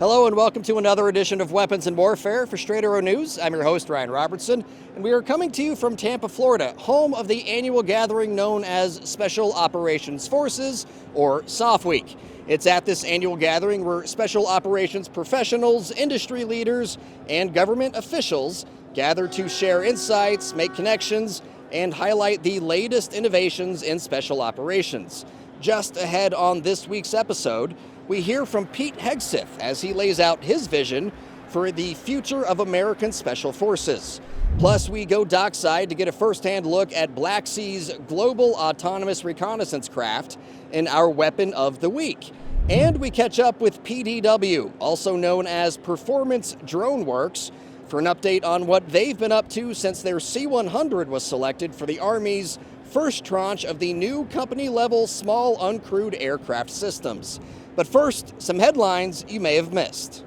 Hello and welcome to another edition of Weapons and Warfare for Straight Arrow News. I'm your host, Ryan Robertson, and we are coming to you from Tampa, Florida, home of the annual gathering known as Special Operations Forces, or SOF Week. It's at this annual gathering where special operations professionals, industry leaders, and government officials gather to share insights, make connections, and highlight the latest innovations in special operations. Just ahead on this week's episode, we hear from Pete Hegseth as he lays out his vision for the future of American Special Forces. Plus, we go dockside to get a first-hand look at BlackSea's global autonomous reconnaissance craft in our Weapon of the Week. And we catch up with PDW, also known as Performance Drone Works, for an update on what they've been up to since their C-100 was selected for the Army's first tranche of the new company-level small uncrewed aircraft systems. But first, some headlines you may have missed.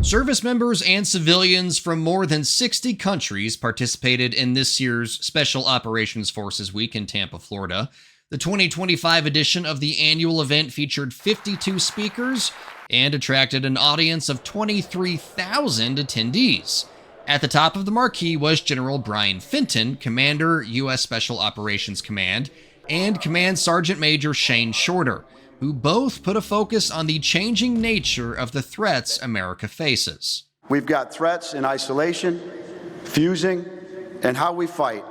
Service members and civilians from more than 60 countries participated in this year's Special Operations Forces Week in Tampa, Florida. The 2025 edition of the annual event featured 52 speakers and attracted an audience of 23,000 attendees. At the top of the marquee was General Brian Fenton, Commander, U.S. Special Operations Command, and Command Sergeant Major Shane Shorter, who both put a focus on the changing nature of the threats America faces. We've got threats in isolation, fusing, and how we fight.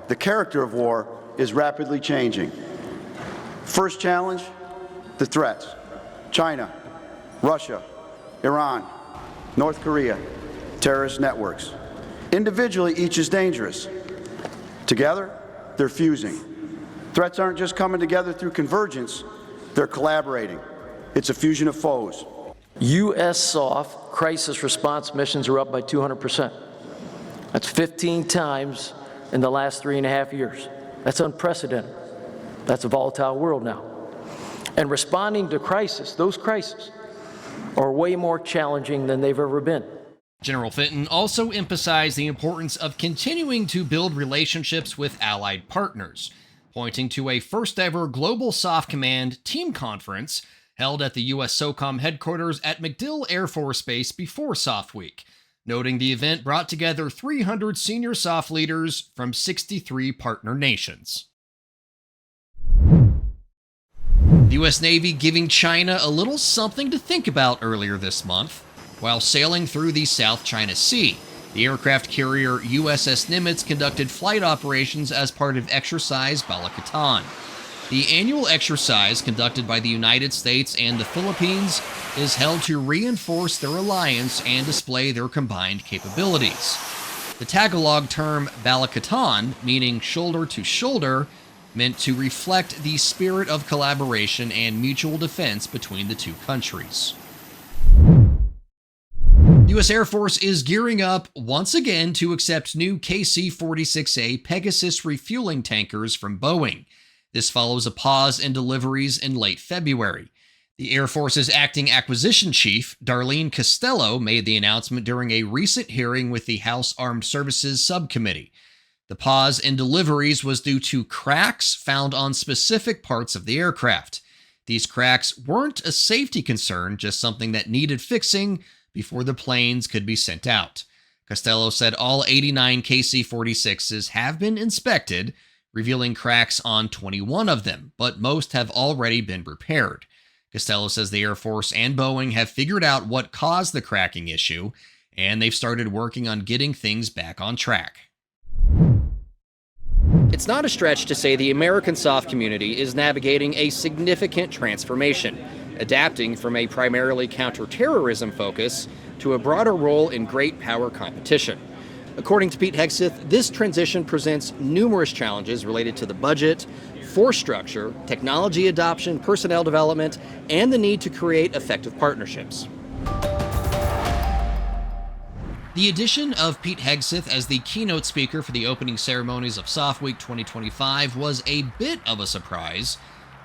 The character of war is rapidly changing. First challenge, the threats. China, Russia, Iran, North Korea, terrorist networks. Individually, each is dangerous. Together, they're fusing. Threats aren't just coming together through convergence, they're collaborating. It's a fusion of foes. U.S. SOF crisis response missions are up by 200%. That's 15 times in the last 3.5 years. That's unprecedented. That's a volatile world now. And responding to crisis, those crises, are way more challenging than they've ever been. General Fenton also emphasized the importance of continuing to build relationships with allied partners, pointing to a first-ever Global SOF Command team conference held at the U.S. SOCOM headquarters at MacDill Air Force Base before SOF Week, noting the event brought together 300 senior SOF leaders from 63 partner nations. The U.S. Navy giving China a little something to think about earlier this month. While sailing through the South China Sea, the aircraft carrier USS Nimitz conducted flight operations as part of Exercise Balikatan. The annual exercise, conducted by the United States and the Philippines, is held to reinforce their alliance and display their combined capabilities. The Tagalog term Balikatan, meaning shoulder to shoulder, meant to reflect the spirit of collaboration and mutual defense between the two countries. The U.S. Air Force is gearing up once again to accept new KC-46A Pegasus refueling tankers from Boeing. This follows a pause in deliveries in late February. The Air Force's acting acquisition chief, Darlene Costello, made the announcement during a recent hearing with the House Armed Services Subcommittee. The pause in deliveries was due to cracks found on specific parts of the aircraft. These cracks weren't a safety concern, just something that needed fixing before the planes could be sent out. Costello said all 89 KC-46s have been inspected, revealing cracks on 21 of them, but most have already been repaired. Costello says the Air Force and Boeing have figured out what caused the cracking issue, and they've started working on getting things back on track. It's not a stretch to say the American SOF community is navigating a significant transformation, adapting from a primarily counterterrorism focus to a broader role in great power competition. According to Pete Hegseth, this transition presents numerous challenges related to the budget, force structure, technology adoption, personnel development, and the need to create effective partnerships. The addition of Pete Hegseth as the keynote speaker for the opening ceremonies of SOF Week 2025 was a bit of a surprise.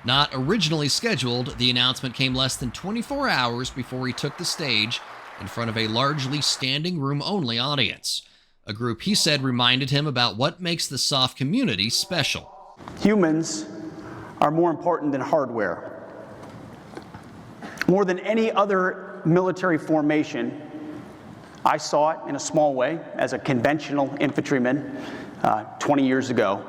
Not originally scheduled, the announcement came less than 24 hours before he took the stage in front of a largely standing room-only audience. A group he said reminded him about what makes the SOF community special. Humans are more important than hardware. More than any other military formation, I saw it in a small way as a conventional infantryman 20 years ago.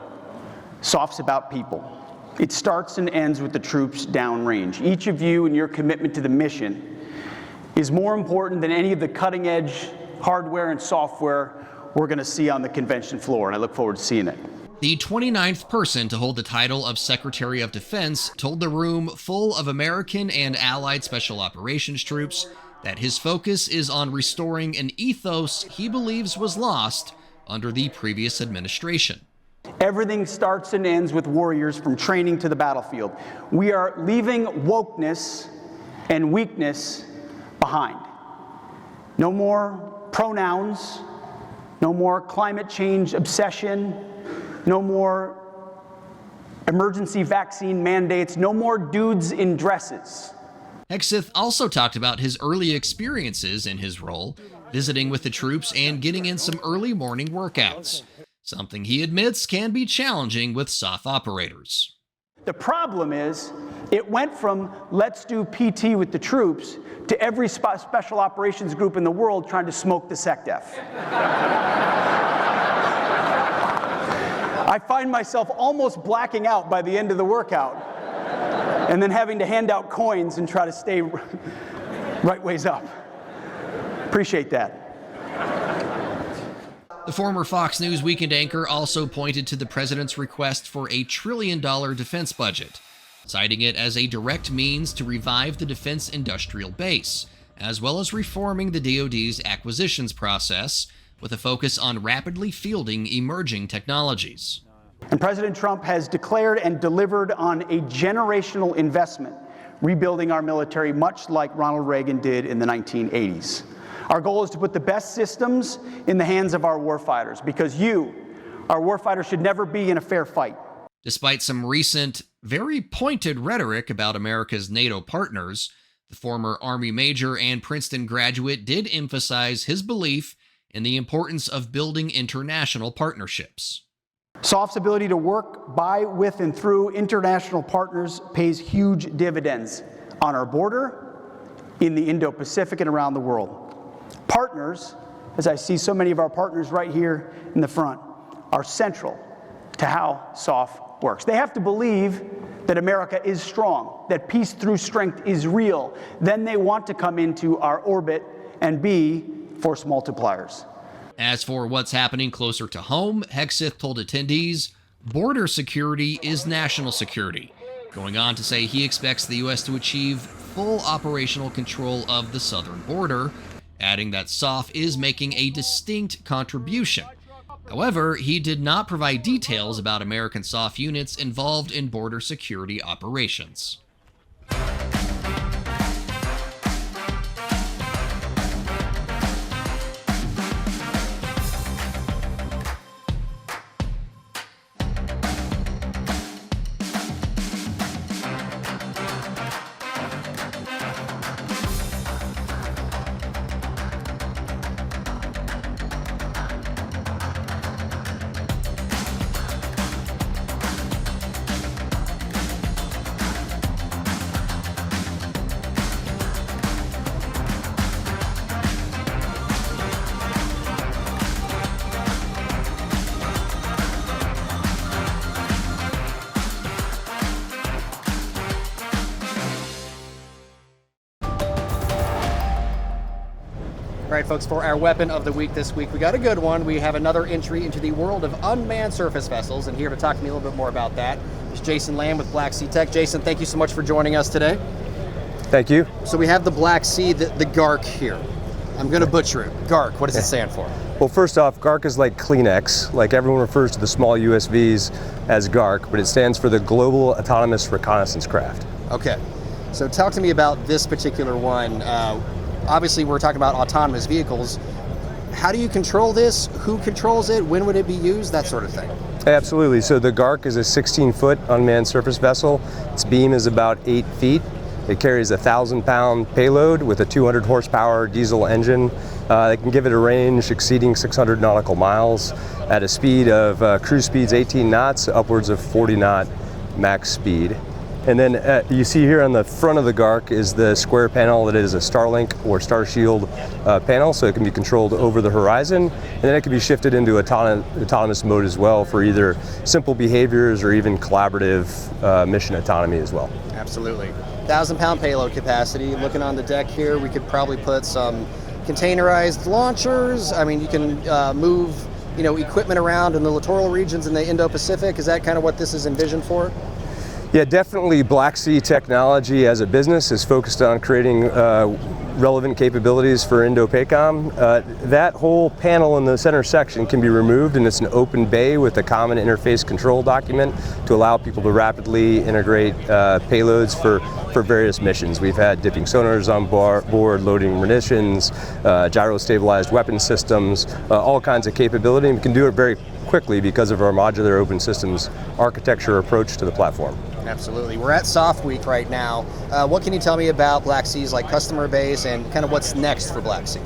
SOF's about people. It starts and ends with the troops downrange. Each of you and your commitment to the mission is more important than any of the cutting-edge hardware and software we're going to see on the convention floor, and I look forward to seeing it. The 29th person to hold the title of Secretary of Defense told the room full of American and Allied Special Operations troops that his focus is on restoring an ethos he believes was lost under the previous administration. Everything starts and ends with warriors from training to the battlefield. We are leaving wokeness and weakness behind. No more pronouns, no more climate change obsession, no more emergency vaccine mandates, no more dudes in dresses. Hegseth also talked about his early experiences in his role, visiting with the troops and getting in some early morning workouts, something he admits can be challenging with SOF operators. The problem is, it went from let's do PT with the troops to every special operations group in the world trying to smoke the SecDef. I find myself almost blacking out by the end of the workout and then having to hand out coins and try to stay right ways up. Appreciate that. The former Fox News weekend anchor also pointed to the president's request for a $1 trillion defense budget, citing it as a direct means to revive the defense industrial base, as well as reforming the DoD's acquisitions process with a focus on rapidly fielding emerging technologies. And President Trump has declared and delivered on a generational investment, rebuilding our military much like Ronald Reagan did in the 1980s. Our goal is to put the best systems in the hands of our warfighters, because you, our warfighters, should never be in a fair fight. Despite some recent, very pointed rhetoric about America's NATO partners, the former Army major and Princeton graduate did emphasize his belief in the importance of building international partnerships. SOF's ability to work by, with, and through international partners pays huge dividends on our border, in the Indo-Pacific, and around the world. Partners, as I see so many of our partners right here in the front, are central to how SOF works. They have to believe that America is strong, that peace through strength is real. Then they want to come into our orbit and be force multipliers. As for what's happening closer to home, Hegseth told attendees, border security is national security, going on to say he expects the U.S. to achieve full operational control of the southern border, adding that SOF is making a distinct contribution. However, he did not provide details about American SOF units involved in border security operations. All right, folks, for our weapon of the week this week, we got a good one. We have another entry into the world of unmanned surface vessels, and here to talk to me a little bit more about that is Jason Lamb with BlackSea Tech. Jason, thank you so much for joining us today. Thank you. So we have the BlackSea, the GARC here. I'm going to butcher it. GARC, what does it stand for? Well, first off, GARC is like Kleenex. Like everyone refers to the small USVs as GARC, but it stands for the Global Autonomous Reconnaissance Craft. Okay. So talk to me about this particular one. Obviously, we're talking about autonomous vehicles. How do you control this? Who controls it? When would it be used? That sort of thing. Absolutely. So the GARC is a 16-foot unmanned surface vessel. Its beam is about 8 feet. It carries a 1,000-pound payload with a 200-horsepower diesel engine. It can give it a range exceeding 600 nautical miles at a speed of cruise speeds 18 knots, upwards of 40-knot max speed. And then you see here on the front of the GARC is the square panel that is a Starlink or Starshield panel, so it can be controlled over the horizon, and then it can be shifted into autonomous mode as well for either simple behaviors or even collaborative mission autonomy as well. Absolutely. 1,000-pound payload capacity. Looking on the deck here, we could probably put some containerized launchers. I mean, you can move equipment around in the littoral regions in the Indo-Pacific. Is that kind of what this is envisioned for? Yeah, definitely BlackSea Technology as a business is focused on creating relevant capabilities for Indo-PACOM. That whole panel in the center section can be removed, and it's an open bay with a common interface control document to allow people to rapidly integrate payloads for various missions. We've had dipping sonars on board, loading munitions, gyro-stabilized weapon systems, all kinds of capability, and we can do it very quickly because of our modular open systems architecture approach to the platform. Absolutely. We're at Soft Week right now. What can you tell me about BlackSea's customer base and kind of what's next for BlackSea?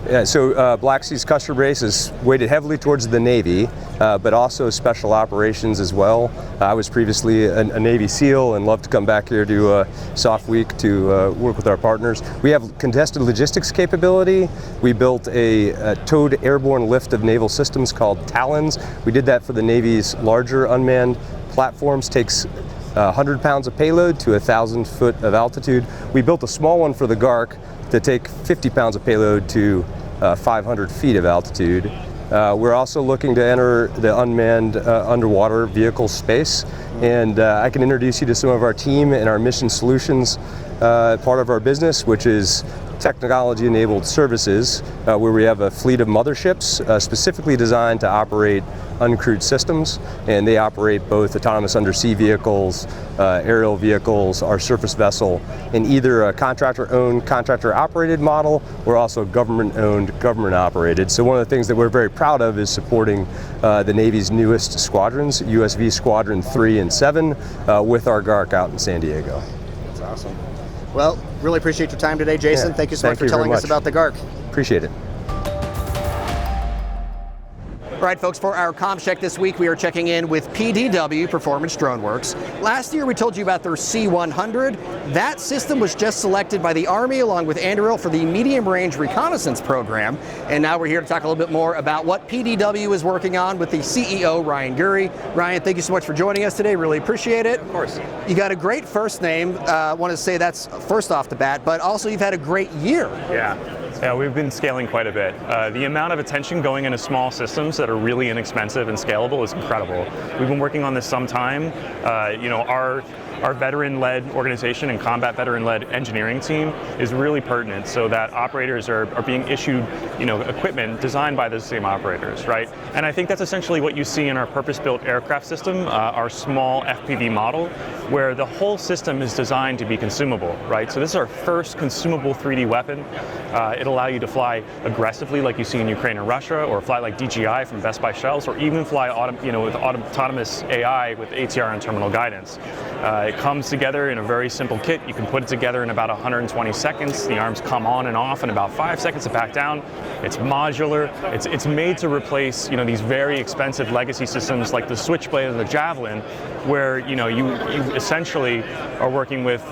Yeah, so BlackSea's customer base is weighted heavily towards the Navy, but also special operations as well. I was previously a Navy SEAL and love to come back here to Soft Week to work with our partners. We have contested logistics capability. We built a towed airborne lift of naval systems called Talons. We did that for the Navy's larger unmanned platforms. Takes 100 pounds of payload to 1,000 foot of altitude. We built a small one for the GARC to take 50 pounds of payload to 500 feet of altitude. We're also looking to enter the unmanned underwater vehicle space, and I can introduce you to some of our team and our mission solutions part of our business, which is technology-enabled services, where we have a fleet of motherships specifically designed to operate uncrewed systems, and they operate both autonomous undersea vehicles, aerial vehicles, our surface vessel, in either a contractor-owned, contractor-operated model, or also government-owned, government-operated. So one of the things that we're very proud of is supporting the Navy's newest squadrons, USV Squadron 3 and 7, with our GARC out in San Diego. That's awesome. Well, really appreciate your time today, Jason. Thank you so much for telling us about the GARC. Appreciate it. All right, folks, for our comm check this week, we are checking in with PDW, Performance Drone Works. Last year, we told you about their C-100. That system was just selected by the Army along with Anduril for the Medium Range Reconnaissance Program. And now we're here to talk a little bit more about what PDW is working on with the CEO, Ryan Gurry. Ryan, thank you so much for joining us today. Really appreciate it. Of course. You got a great first name. I want to say that's first off the bat, but also you've had a great year. Yeah, we've been scaling quite a bit. The amount of attention going into small systems that are really inexpensive and scalable is incredible. We've been working on this some time. Our veteran-led organization and combat veteran-led engineering team is really pertinent, so that operators are being issued, equipment designed by those same operators, right? And I think that's essentially what you see in our purpose-built aircraft system, our small FPV model, where the whole system is designed to be consumable, right? So this is our first consumable 3D weapon. It'll allow you to fly aggressively, like you see in Ukraine or Russia, or fly like DJI from Best Buy shelves, or even fly with autonomous AI with ATR and terminal guidance. It comes together in a very simple kit. You can put it together in about 120 seconds. The arms come on and off in about 5 seconds to back down. It's modular. It's made to replace these very expensive legacy systems like the Switchblade and the Javelin, where you essentially are working with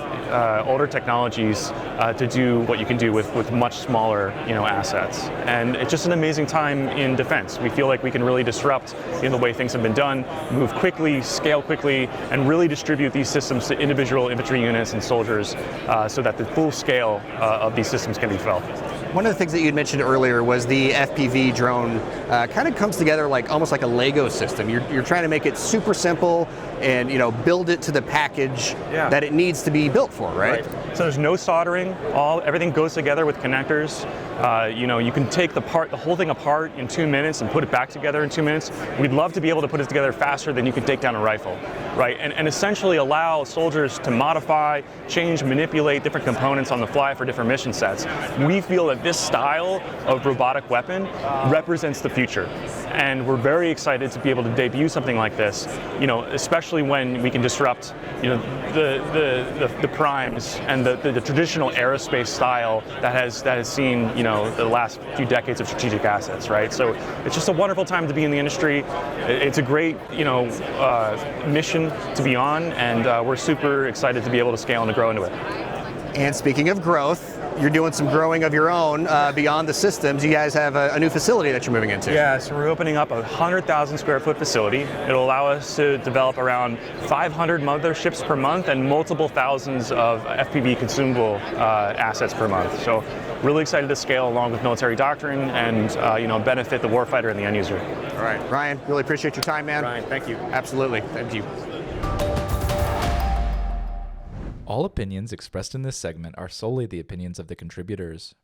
older technologies to do what you can do with much smaller assets. And it's just an amazing time in defense. We feel like we can really disrupt the way things have been done, move quickly, scale quickly, and really distribute these systems to individual infantry units and soldiers so that the full scale of these systems can be felt. One of the things that you had mentioned earlier was the FPV drone kind of comes together almost like a Lego system. You're trying to make it super simple and build it to the package that it needs to be built for, right? So there's no soldering. Everything goes together with connectors. You can take the whole thing apart in 2 minutes and put it back together in 2 minutes. We'd love to be able to put it together faster than you could take down a rifle, right? And essentially allow soldiers to modify, change, manipulate different components on the fly for different mission sets. We feel that this style of robotic weapon represents the future. And we're very excited to be able to debut something like this, especially when we can disrupt, the primes and the traditional aerospace style that has seen, you know, the last few decades of strategic assets, right? So it's just a wonderful time to be in the industry. It's a great, you know, mission to be on, and we're super excited to be able to scale and to grow into it. And speaking of growth, you're doing some growing of your own beyond the systems. You guys have a new facility that you're moving into. Yeah, so we're opening up a 100,000 square foot facility. It'll allow us to develop around 500 motherships per month and multiple thousands of FPV consumable assets per month. So really excited to scale along with military doctrine and you know, benefit the warfighter and the end user. All right, Ryan, really appreciate your time, man. Ryan, thank you. Absolutely, thank you. All opinions expressed in this segment are solely the opinions of the contributors.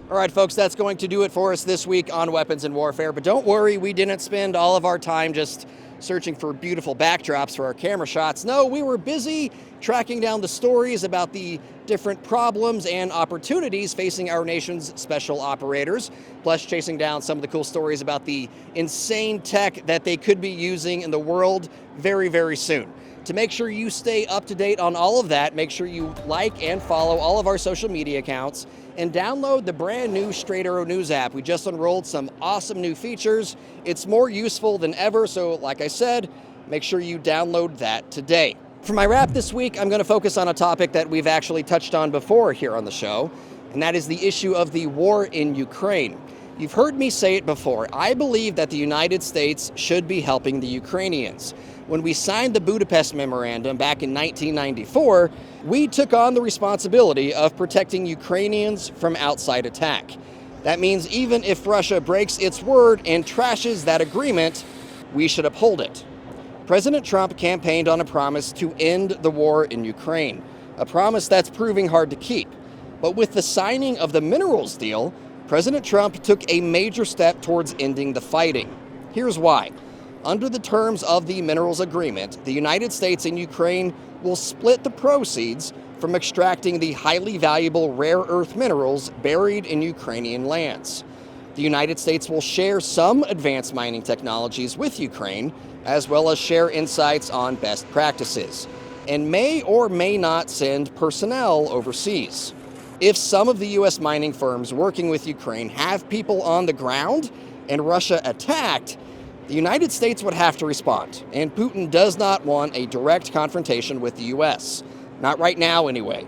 All right, folks, that's going to do it for us this week on Weapons and Warfare. But don't worry, we didn't spend all of our time just searching for beautiful backdrops for our camera shots. No, we were busy tracking down the stories about the different problems and opportunities facing our nation's special operators, plus chasing down some of the cool stories about the insane tech that they could be using in the world very, very soon. To make sure you stay up to date on all of that, make sure you like and follow all of our social media accounts and download the brand new Straight Arrow News app. We just unrolled some awesome new features. It's more useful than ever, so like I said, make sure you download that today. For my wrap this week, I'm going to focus on a topic that we've actually touched on before here on the show, and that is the issue of the war in Ukraine. You've heard me say it before. I believe that the United States should be helping the Ukrainians. When we signed the Budapest Memorandum back in 1994, we took on the responsibility of protecting Ukrainians from outside attack. That means even if Russia breaks its word and trashes that agreement, we should uphold it. President Trump campaigned on a promise to end the war in Ukraine, a promise that's proving hard to keep. But with the signing of the minerals deal, President Trump took a major step towards ending the fighting. Here's why. Under the terms of the minerals agreement, the United States and Ukraine will split the proceeds from extracting the highly valuable rare earth minerals buried in Ukrainian lands. The United States will share some advanced mining technologies with Ukraine, as well as share insights on best practices, and may or may not send personnel overseas. If some of the U.S. mining firms working with Ukraine have people on the ground and Russia attacked, the United States would have to respond, and Putin does not want a direct confrontation with the U.S. Not right now, anyway.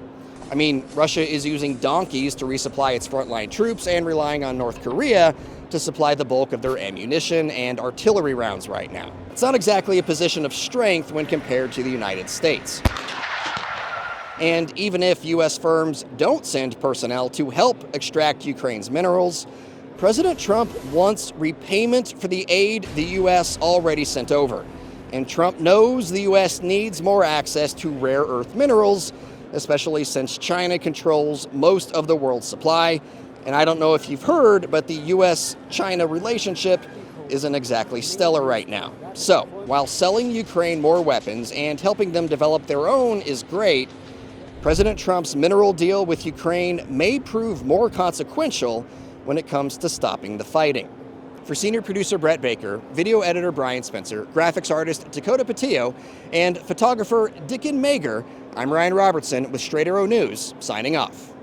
I mean, Russia is using donkeys to resupply its frontline troops and relying on North Korea to supply the bulk of their ammunition and artillery rounds right now. It's not exactly a position of strength when compared to the United States. And even if U.S. firms don't send personnel to help extract Ukraine's minerals, President Trump wants repayment for the aid the U.S. already sent over. And Trump knows the U.S. needs more access to rare earth minerals, especially since China controls most of the world's supply. And I don't know if you've heard, but the U.S.-China relationship isn't exactly stellar right now. So, while selling Ukraine more weapons and helping them develop their own is great, President Trump's mineral deal with Ukraine may prove more consequential when it comes to stopping the fighting. For senior producer Brett Baker, video editor Brian Spencer, graphics artist Dakota Patillo, and photographer Dickon Mager, I'm Ryan Robertson with Straight Arrow News, signing off.